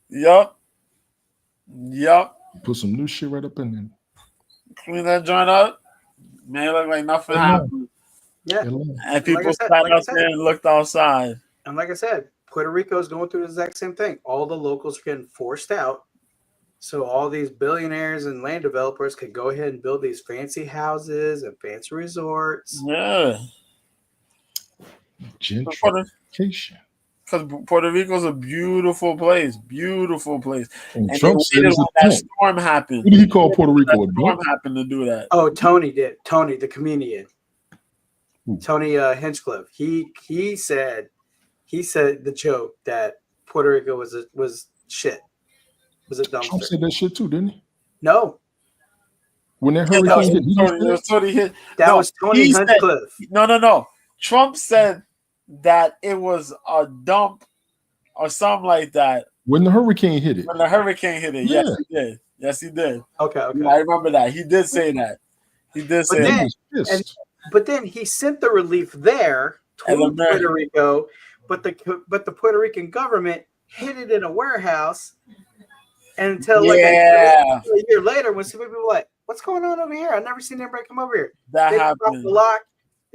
Yup. Put some new shit right up in there. Clean that joint up. Man, it looked like nothing happened. Yeah. And people sat out there and looked outside. And like I said, Puerto Rico is going through the exact same thing. All the locals are getting forced out. So all these billionaires and land developers could go ahead and build these fancy houses and fancy resorts. Yeah. Gentrification. Because Puerto Rico's a beautiful place. Beautiful place. And they Trump waited said when that storm happened. Who did he call Puerto Rico? That storm happened to do that. Oh, Tony did. Tony, the comedian. Tony Hinchcliffe. He said the joke that Puerto Rico was shit. Was a dumpster. Trump said that shit too, didn't he? No. When that hurricane hit, that was Tony Hinchcliffe. No. Trump said that it was a dump or something like that. When the hurricane hit it. When the hurricane hit it. Yeah. Yes, he did. Yes, he did. Okay. I remember that. He did say that. He did say that. But then he sent the relief there to Puerto Rico, but the Puerto Rican government hid it in a warehouse. And until like a year later, when some people were like, "What's going on over here? I've never seen anybody come over here." They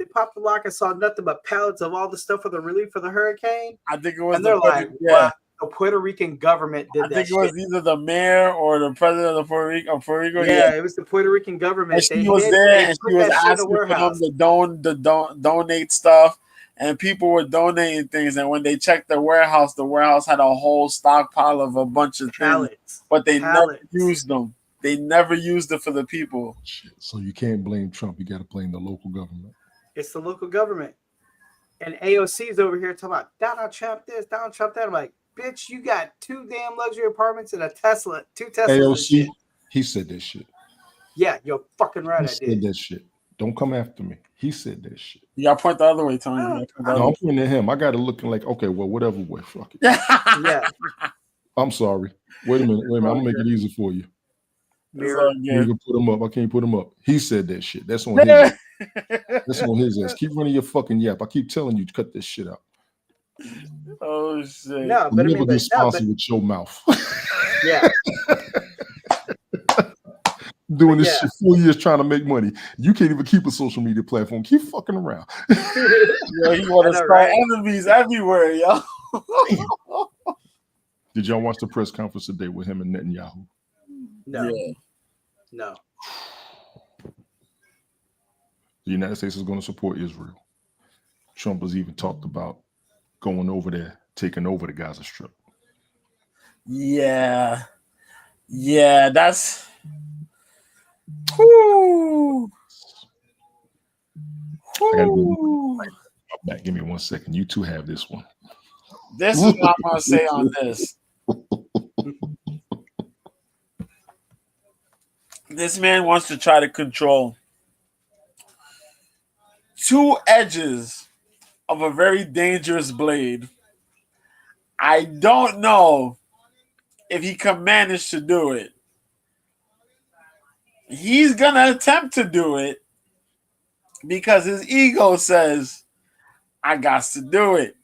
popped the lock and saw nothing but pallets of all the stuff for the relief for the hurricane. I think it was. And they're like, "Wow, the Puerto Rican government did that." I think it was either the mayor or the president of Puerto Rico. Yeah, it was the Puerto Rican government. And she was there, and she was asking for them to donate stuff. And people were donating things, and when they checked the warehouse had a whole stockpile of a bunch of things, but they never used them. They never used it for the people. So you can't blame Trump. You got to blame the local government. It's the local government. And AOC's over here talking about Donald Trump this, Donald Trump that. I'm like, bitch, you got 2 damn luxury apartments and a Tesla, 2 Teslas. AOC, he said that shit. Yeah, you're fucking right. He said that shit. Don't come after me. He said that shit. You got to point the other way, Tony. No, I'm pointing at him. I got it looking like, okay, well, whatever way. Fuck it. Yeah. I'm sorry. Wait a minute. I'm going to make it easy for you. You can put him up. I can't put him up. He said that shit. That's on his That's on his ass. Keep running your fucking yap. I keep telling you to cut this shit out. Oh, shit. No, but never be sponsored with your mouth. Yeah. Doing this shit 4 years trying to make money. You can't even keep a social media platform. Keep fucking around. Yo, you want to start enemies everywhere, yo. Did y'all watch the press conference today with him and Netanyahu? No. Yeah. No. The United States is going to support Israel. Trump has even talked about going over there, taking over the Gaza Strip. Yeah, that's. Whoo. I gotta go back. Give me 1 second. You two have this one. This is what I'm gonna say on this. This man wants to try to control 2 edges of a very dangerous blade. I don't know if he can manage to do it. He's going to attempt to do it because his ego says, I got to do it.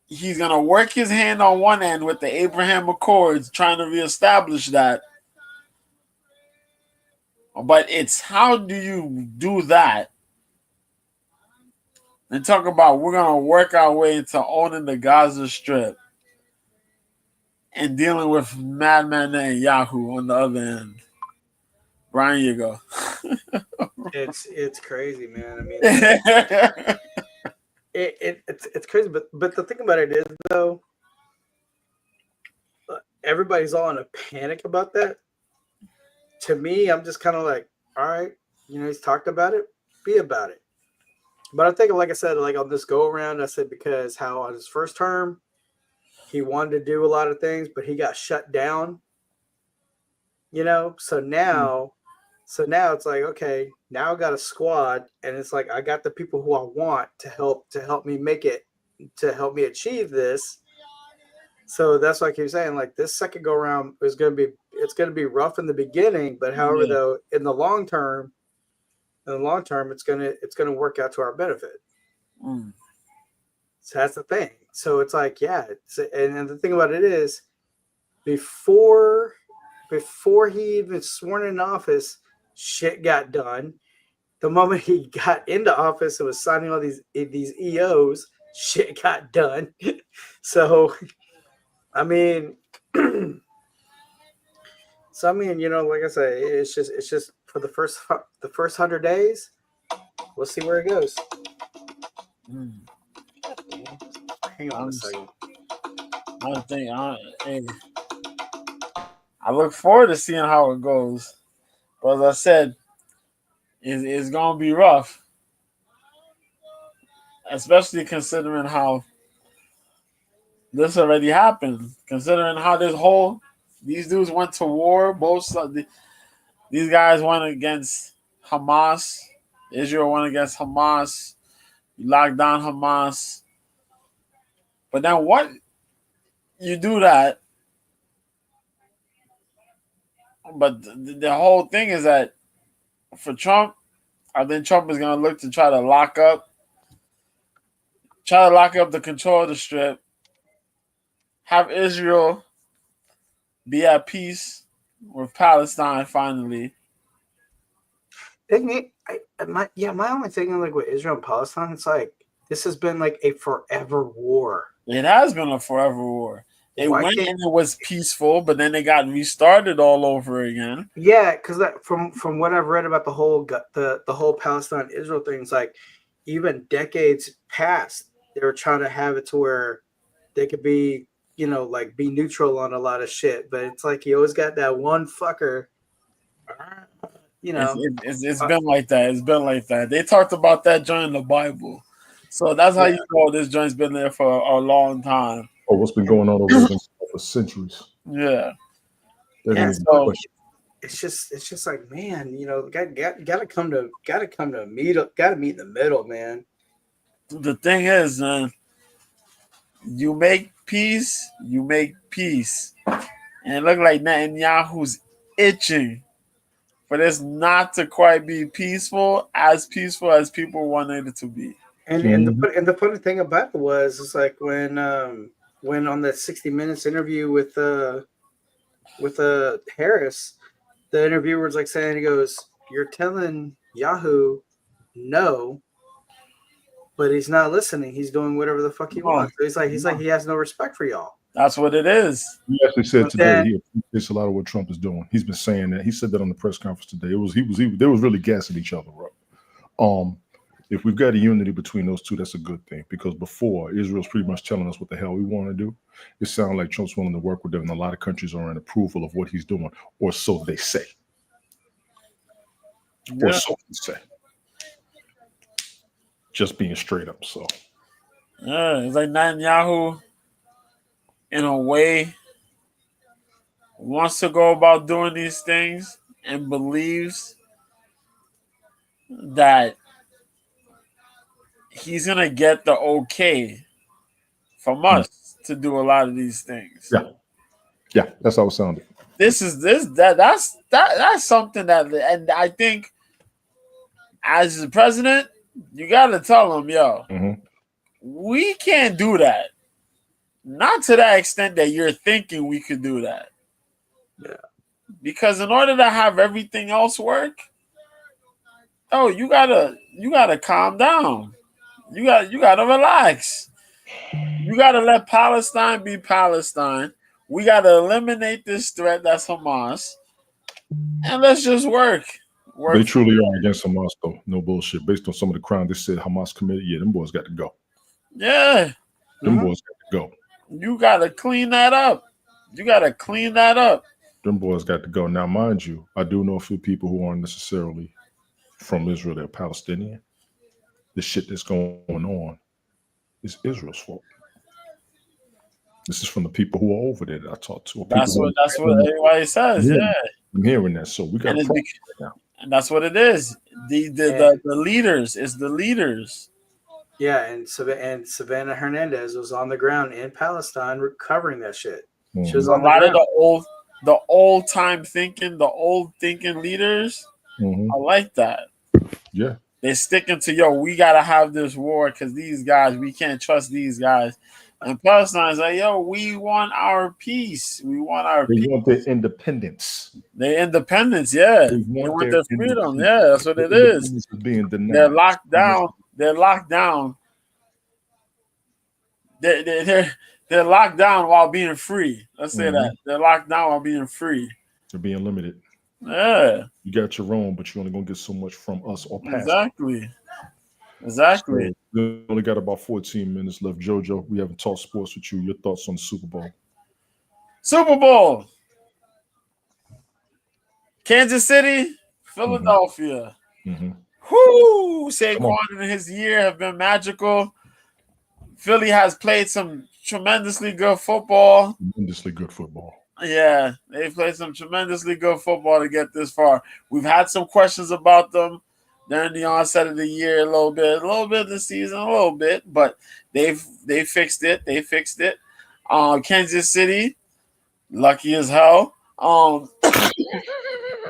He's going to work his hand on one end with the Abraham Accords, trying to reestablish that. But it's how do you do that and talk about we're gonna work our way into owning the Gaza Strip and dealing with Madman and Yahoo on the other end. Brian, you go. It's crazy, man. I mean, Yeah. it's crazy, but the thing about it is though, everybody's all in a panic about that. To me, I'm just kind of like, all right, he's talked about it, be about it. But I think, like I said, like on this go around, I said because how on his first term, he wanted to do a lot of things, but he got shut down. So now it's like, okay, now I got a squad, and it's like I got the people who I want to help me make it, to help me achieve this. So that's why I keep saying, like, this second go around is going to be rough in the beginning, but however, though, in the long term, it's gonna work out to our benefit. So that's the thing. So it's like, yeah, and the thing about it is, before he even sworn in office, shit got done. The moment he got into office and was signing all these EOs, shit got done. So, I mean, like I say, it's just for the first 100 days, we'll see where it goes. Hang on a second. I look forward to seeing how it goes. But as I said, it's gonna be rough, especially considering how this already happened. Considering how these dudes went to war. These guys went against Hamas. Israel went against Hamas. You locked down Hamas. But then what? You do that. But the whole thing is that for Trump, I think Trump is going to look to try to lock up the control of the Strip, have Israel be at peace with Palestine finally. My only thing like with Israel and Palestine, it's like this has been like a forever war. It has been a forever war. It went and it was peaceful, but then they got restarted all over again. Yeah, because from what I've read about the whole Palestine Israel thing, it's like even decades past, they were trying to have it to where they could be, like be neutral on a lot of shit. But it's like you always got that one fucker. It's been like that. It's been like that. They talked about that during the Bible, so that's how you know this joint's been there for a long time. Oh, what's been going on over there for centuries? Yeah. So it's just like, man, gotta come to meet in the middle, man. The thing is, man, you make peace, and it look like Netanyahu's itching for this not to quite be peaceful as people wanted it to be. And the funny thing about it was, it's like when on that 60 Minutes interview with Harris, the interviewer was like saying, he goes, "You're telling Yahoo no, but he's not listening. He's doing whatever the fuck he wants." So he's like he has no respect for y'all. That's what it is. He actually said today he appreciates a lot of what Trump is doing. He's been saying that. He said that on the press conference today. They was really gassing each other up. If we've got a unity between those two, that's a good thing, because before, Israel's pretty much telling us what the hell we want to do. It sounds like Trump's willing to work with them, and a lot of countries are in approval of what he's doing, or so they say. Or so they say. Just being straight up, so. Yeah, it's like Netanyahu, in a way, wants to go about doing these things and believes that he's gonna get the okay from us to do a lot of these things. Yeah, that's how it sounded. That's something that, and I think as the president, you gotta tell him, we can't do that. Not to that extent that you're thinking we could do that. Yeah. Because in order to have everything else work, Oh, you gotta calm down. You gotta relax. You gotta let Palestine be Palestine. We gotta eliminate this threat that's Hamas, and let's just work. They Work. truly are against Hamas, though. No bullshit. Based on some of the crime they said Hamas committed, yeah, them boys got to go. Yeah, Them boys got to go. you gotta clean that up. You gotta clean that up. Them boys got to go. Now, mind you, I do know a few people who aren't necessarily from Israel. They're Palestinian. The shit that's going on is Israel's fault. This is from the people who are over there that I talked to. That's what everybody says. Yeah, I'm hearing that. So we got and, a problem right now. and that's what it is. The leaders is the leaders. Yeah, and Savannah Hernandez was on the ground in Palestine recovering that shit. She was A on the lot of ground. the old time thinking, the old thinking leaders. I like that. Yeah. They're sticking to, we got to have this war because these guys, we can't trust these guys. And Palestine's like, we want our peace. We want our peace. They want their independence. Their independence, yeah. They want their freedom. Yeah, that's what it is. Being denied. They're locked down. They're locked down. They're locked down while being free. Let's say that. They're locked down while being free. They're being limited. Yeah. You got your own, but you're only going to get so much from us or past. Exactly. So we only got about 14 minutes left. JoJo, we haven't talked sports with you. Your thoughts on the Super Bowl? Super Bowl. Kansas City, Philadelphia. Whoo! Saquon in his year have been magical. Philly has played some tremendously good football. Yeah, they've played some tremendously good football to get this far. We've had some questions about them during the onset of the year, a little bit of the season, a little bit, but they fixed it. They fixed it. Kansas City, lucky as hell.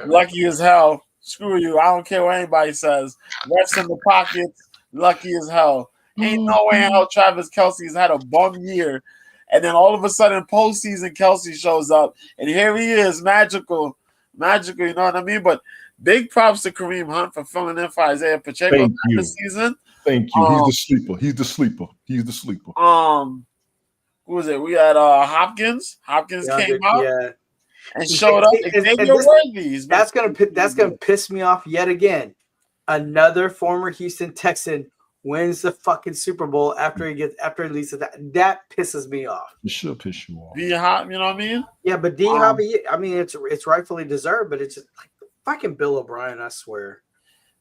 Lucky as hell. Screw you. I don't care what anybody says. Refs in the pockets, lucky as hell. Ain't no way in hell Travis Kelce's had a bum year. And then all of a sudden, postseason, Kelce shows up. And here he is, magical, you know what I mean? But big props to Kareem Hunt for filling in for Isaiah Pacheco this season. Thank you. He's the sleeper. He's the sleeper. Who was it? We had Hopkins. Hopkins came out and showed up. That's gonna piss me off yet again. Another former Houston Texan wins the fucking Super Bowl after he leads that. That pisses me off. It should piss you off. D-Hop, you know what I mean? Yeah, but D-Hop, I mean, it's rightfully deserved, but it's just like fucking Bill O'Brien, I swear.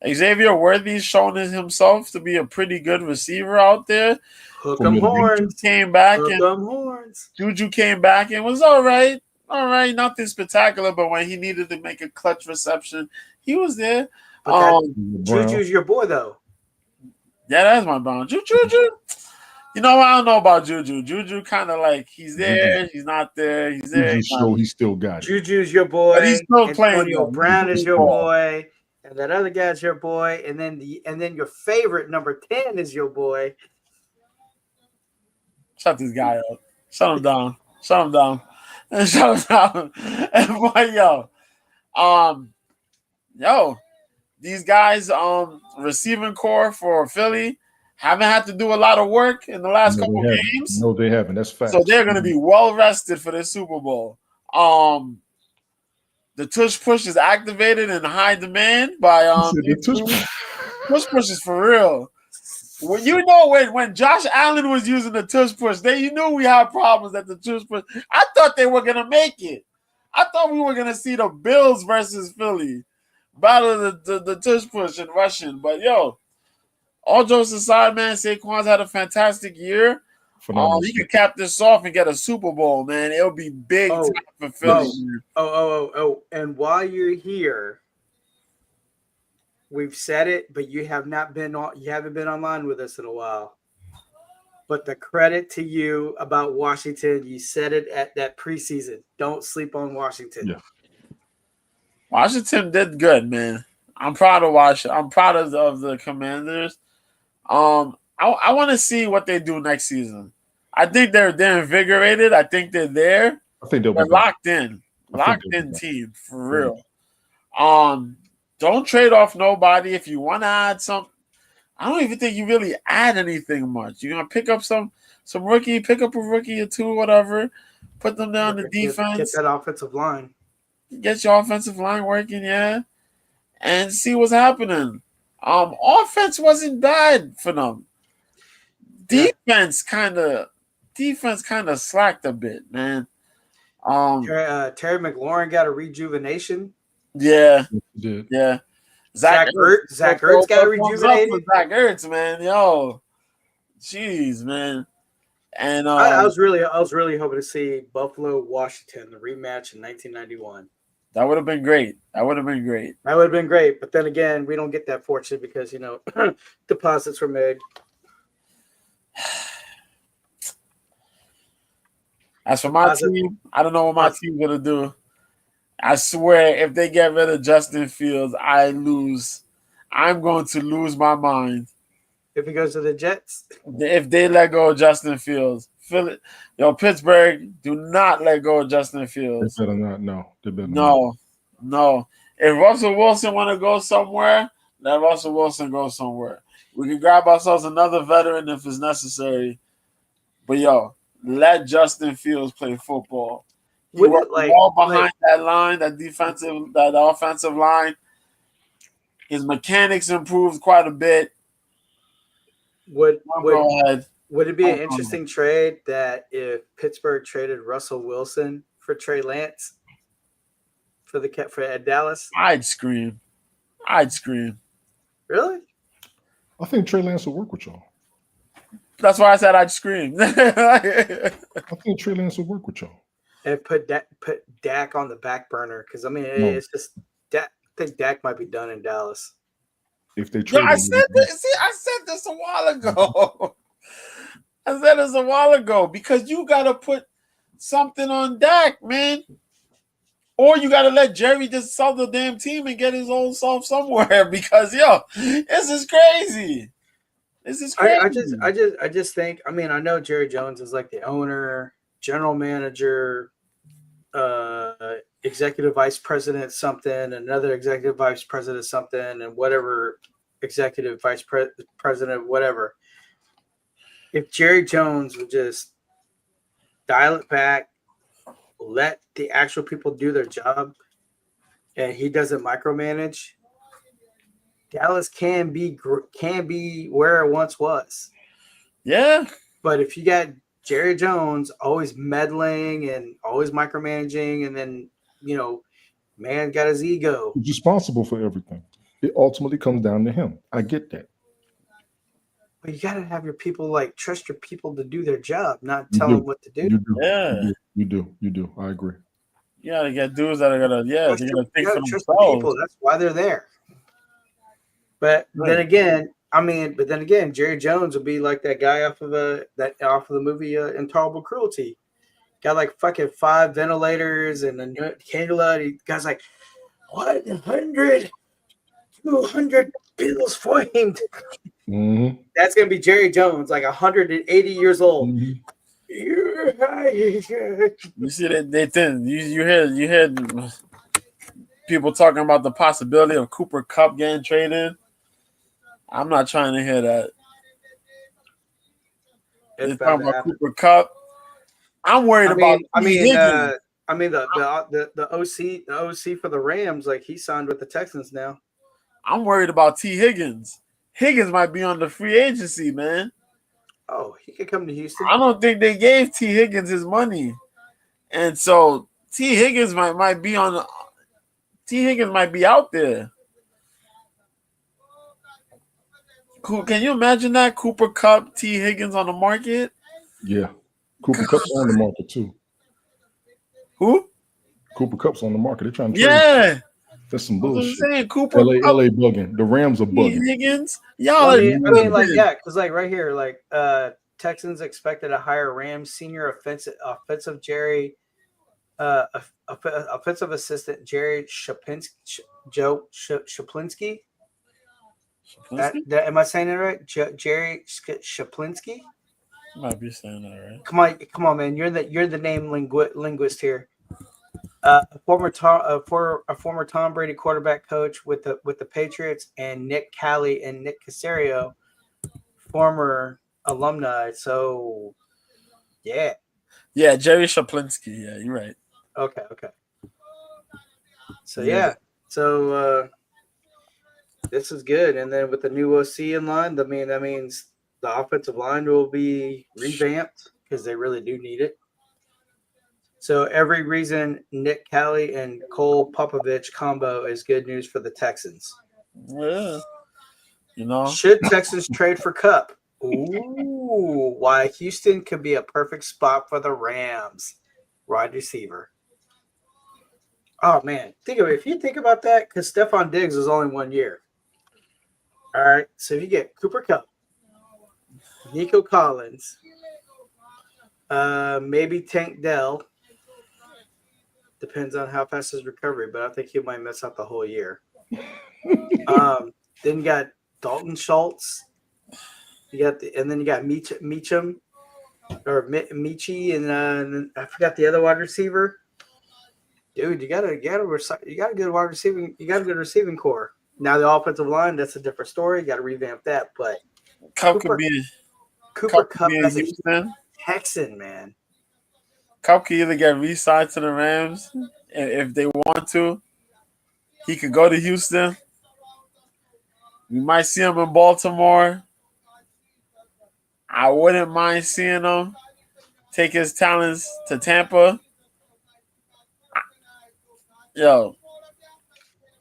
Xavier Worthy's shown himself to be a pretty good receiver out there. Hook 'em horns. Juju came back and was all right. All right, nothing spectacular, but when he needed to make a clutch reception, he was there. Juju's your boy, though. Yeah, that's my Brown. Juju. You know, I don't know about Juju. Juju kind of like he's there, he's not there. He's there. He still got it. Juju's your boy. But he's still playing. Antonio Brown is your boy, and that other guy's your boy, and then your favorite number 10 is your boy. Shut this guy up. Shut him down. And boy, these guys, receiving core for Philly haven't had to do a lot of work in the last couple games. No, they haven't. That's fact. So they're going to be well rested for this Super Bowl. The tush push is activated in high demand by tush push is for real. When Josh Allen was using the tush push, you knew we had problems at the tush push. I thought they were gonna make it. I thought we were gonna see the Bills versus Philly battle the tush push and rushing. But all jokes aside, man, Saquon's had a fantastic year. He could cap this off and get a Super Bowl, man. It'll be big time for Philly. And while you're here, we've said it, but you haven't been online with us in a while. But the credit to you about Washington, you said it at that preseason. Don't sleep on Washington. Yeah. Washington did good, man. I'm proud of Washington. I'm proud of the Commanders. I want to see what they do next season. I think they're invigorated. I think they're there. I think they're locked in. Locked in team for real. Don't trade off nobody. If you want to add some, I don't even think you really add anything much. You're gonna pick up some rookie, pick up a rookie or two, whatever. Put them down the defense. Get that offensive line. Get your offensive line working, yeah, and see what's happening. Offense wasn't bad for them. Defense kind of slacked a bit, man. Terry McLaurin got a rejuvenation. Yeah. Zach Ertz got a rejuvenation. Zach Ertz, man, yo, jeez, man. And I was really hoping to see Buffalo Washington, the rematch in 1991. That would have been great. That would have been great. But then again, we don't get that fortune because deposits were made. As for my team, I don't know what my team's gonna do. I swear, if they get rid of Justin Fields, I lose. I'm going to lose my mind. If he goes to the Jets? If they let go of Justin Fields. Pittsburgh, do not let go of Justin Fields. They better not. No. They better No. If Russell Wilson want to go somewhere, let Russell Wilson go somewhere. We can grab ourselves another veteran if it's necessary. But, let Justin Fields play football. He worked all behind that line, that offensive line. His mechanics improved quite a bit. Would it be an interesting trade that if Pittsburgh traded Russell Wilson for Trey Lance for Dallas? I'd scream. Really? I think Trey Lance will work with y'all. That's why I said I'd scream. I think Trey Lance will work with y'all. And put Dak on the back burner because it's just Dak. I think Dak might be done in Dallas. If they trade, I said this a while ago. Because you gotta put something on Dak, man. Or you gotta let Jerry just sell the damn team and get his own self somewhere. Because this is crazy. I just think. I mean, I know Jerry Jones is like the owner, general manager, executive vice president something, another executive vice president something, and whatever executive vice president whatever. If Jerry Jones would just dial it back, let the actual people do their job, and he doesn't micromanage, Dallas can be where it once was. Yeah. But if you got Jerry Jones always meddling and always micromanaging, and then, man got his ego. He's responsible for everything. It ultimately comes down to him. I get that. But you got to have your people, trust your people to do their job, not tell them what to do. You do. Yeah. You do. I agree. You got to get dudes that are going to, they're going to think for trust themselves. The people. That's why they're there. But then again, Jerry Jones will be like that guy off of the movie Intolerable Cruelty. Got fucking 5 ventilators and a cannula. The guy's like, 100, 200 pills for him. Mm-hmm. That's gonna be Jerry Jones, 180 years old. Mm-hmm. You see that they think you hear people talking about the possibility of Cooper Kupp getting traded. I'm not trying to hear that. They're talking about Cooper Kupp. I'm worried about. The OC for the Rams, he signed with the Texans now. I'm worried about T. Higgins. Higgins might be on the free agency, man. Oh, he could come to Houston. I don't think they gave T. Higgins his money, and so T. Higgins might be on. T. Higgins might be out there. Can you imagine that? Cooper Kupp, T. Higgins on the market? Yeah. Cooper Kupp's on the market too. Who? Cooper Kupp's on the market. They're trying to trade. That's some bullshit. I'm saying. Cooper LA bugging. The Rams are bugging. T. Higgins? Y'all because right here, Texans expected to hire Rams senior offensive Jerry offensive assistant Jerry Shaplinski. Am I saying it right? Jerry Shaplinski? Might be saying that right. Come on, man! You're the name linguist here. A former Tom Brady quarterback coach with the Patriots, and Nick Callie and Nick Caserio, former alumni. So, yeah. Yeah, Jerry Shaplinsky. Yeah, you're right. Okay. So yeah. So this is good. And then with the new OC in line, that means the offensive line will be revamped because they really do need it. So every reason Nick Callie and Cole Popovich combo is good news for the Texans. Yeah. You know, Should Texans trade for Cup? Ooh, why Houston could be a perfect spot for the Rams. Wide receiver. Oh man, think of it. If you think about that, because Stephon Diggs is only 1 year. All right, so if you get Cooper Kupp, Nico Collins, maybe Tank Dell. Depends on how fast his recovery, but I think he might miss out the whole year. Then you got Dalton Schultz. And then you got Meacham or Michi, and I forgot the other wide receiver. Dude, you got a good wide receiving. You got a good receiving core. Now the offensive line, that's a different story. You got to revamp that. But Cooper Kupp as a Houston Texan, man. Cup can either get re-signed to the Rams, and if they want to, he could go to Houston. We might see him in Baltimore. I wouldn't mind seeing him take his talents to Tampa. Yo,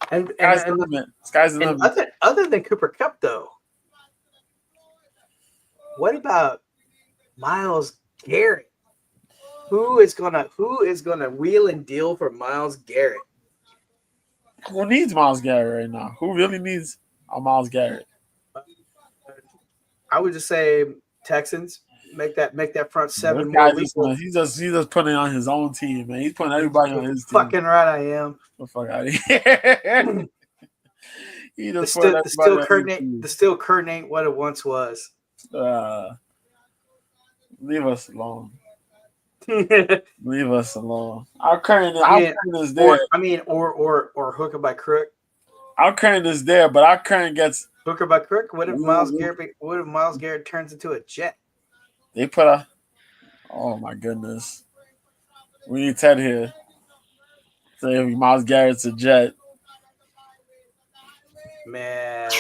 sky's the limit. Sky's the limit. Other than Cooper Kupp, though, what about Myles Garrett? Who is gonna wheel and deal for Myles Garrett? Who needs Myles Garrett right now? Who really needs a Myles Garrett? I would just say Texans make that front seven more lethal. He's just putting on his own team, man. He's putting everybody on his team. Fucking right, I am. The fuck out of here. The steel curtain ain't what it once was. Leave us alone. Leave us alone. Our current is there. Or hooker by crook. Our current is there, but our current gets hooker by crook. What if Myles Garrett turns into a jet? They put oh my goodness. We need Ted here. Say Myles Garrett's a jet. Man.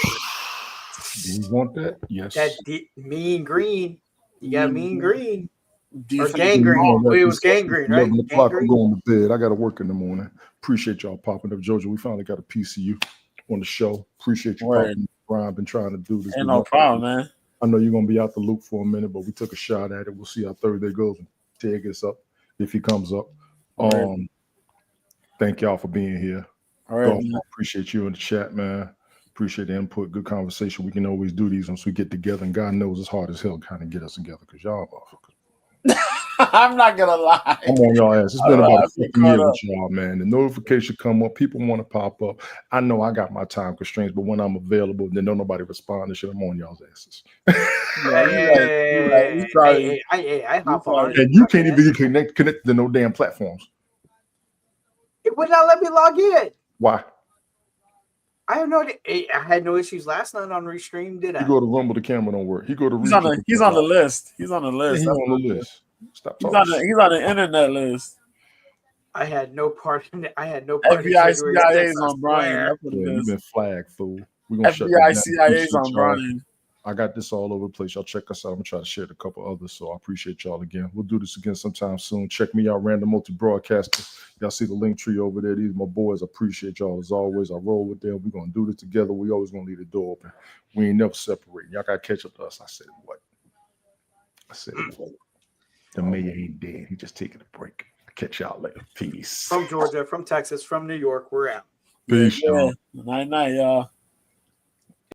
Do you want that? Yes. That mean green. You got mean green. Or gangrene. It was gangrene, right? 11 o'clock, I'm going to bed. I got to work in the morning. Appreciate y'all popping up. Jojo, we finally got a piece of you on the show. Appreciate you popping up. Brian, been trying to do this. Ain't no problem, man. I know you're going to be out the loop for a minute, but we took a shot at it. We'll see how Thursday goes when Ted gets up, if he comes up. Thank y'all for being here. All right. Appreciate you in the chat, man. Appreciate the input. Good conversation. We can always do these once we get together, and God knows it's hard as hell kind of get us together because y'all motherfuckers. I'm not gonna lie. I'm on y'all ass. It's been about a year with y'all, man. The notification come up. People want to pop up. I know I got my time constraints, but when I'm available, then don't nobody respond to shit. I'm on y'all's asses. I hop on. And you can't even connect to no damn platforms. It would not let me log in. Why? I had no issues last night on Restream, did I? You go to Rumble, the camera don't work. He go to He's on the list. He's on the list. Yeah, he's on the list. Stop talking. He's on the internet list. I had no part in it. FBI, CIA's on Brian. You've been flagged, fool. We're gonna FBI, CIA's on Brian. I got this all over the place. Y'all check us out. I'm gonna try to share it a couple others. So I appreciate y'all again. We'll do this again sometime soon. Check me out, Random Multi Broadcaster. Y'all see the link tree over there. These are my boys. I appreciate y'all as always. I roll with them. We're gonna do this together. We always gonna leave the door open. We ain't never separating. Y'all gotta catch up to us. I said what? The mayor ain't dead. He just taking a break. Catch y'all later. Peace. From Georgia, from Texas, from New York, we're out. Peace, y'all. Night, y'all.